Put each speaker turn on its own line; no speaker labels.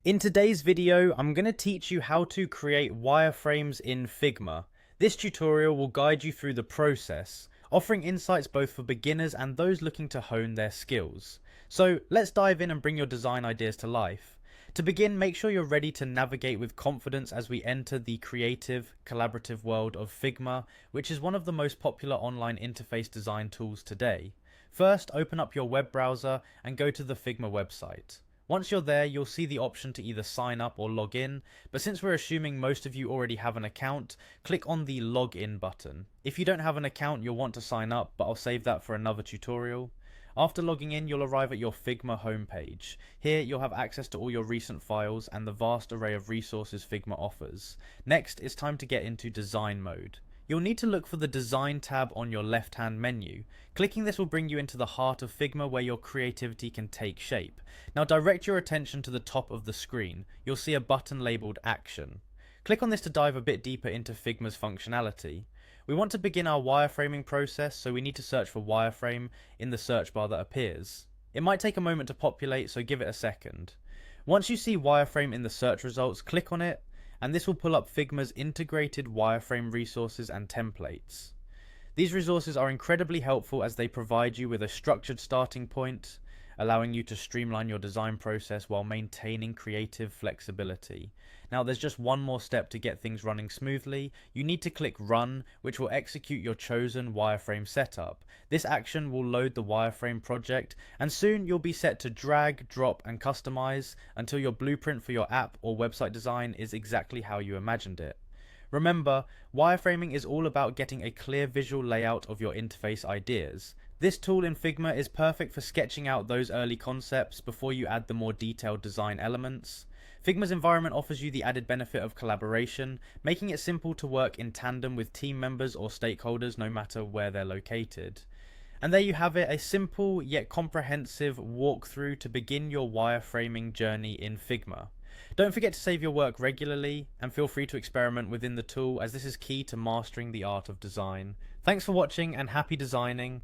In today's video, I'm going to teach you how to create wireframes in Figma. This tutorial will guide you through the process, offering insights both for beginners and those looking to hone their skills. So let's dive in and bring your design ideas to life. To begin, make sure you're ready to navigate with confidence as we enter the creative, collaborative world of Figma, which is one of the most popular online interface design tools today. First, open up your web browser and go to the Figma website. Once you're there, you'll see the option to either sign up or log in, but since we're assuming most of you already have an account, click on the login button. If you don't have an account, you'll want to sign up, but I'll save that for another tutorial. After logging in, you'll arrive at your Figma homepage. Here, you'll have access to all your recent files and the vast array of resources Figma offers. Next, it's time to get into design mode. You'll need to look for the Design tab on your left-hand menu. Clicking this will bring you into the heart of Figma where your creativity can take shape. Now direct your attention to the top of the screen. You'll see a button labelled Action. Click on this to dive a bit deeper into Figma's functionality. We want to begin our wireframing process, so we need to search for wireframe in the search bar that appears. It might take a moment to populate, so give it a second. Once you see wireframe in the search results, click on it, and this will pull up Figma's integrated wireframe resources and templates. These resources are incredibly helpful as they provide you with a structured starting point, allowing you to streamline your design process while maintaining creative flexibility. Now there's just one more step to get things running smoothly. You need to click Run, which will execute your chosen wireframe setup. This action will load the wireframe project, and soon you'll be set to drag, drop, and customize until your blueprint for your app or website design is exactly how you imagined it. Remember, wireframing is all about getting a clear visual layout of your interface ideas. This tool in Figma is perfect for sketching out those early concepts before you add the more detailed design elements. Figma's environment offers you the added benefit of collaboration, making it simple to work in tandem with team members or stakeholders no matter where they're located. And there you have it, a simple yet comprehensive walkthrough to begin your wireframing journey in Figma. Don't forget to save your work regularly, and feel free to experiment within the tool as this is key to mastering the art of design. Thanks for watching and happy designing.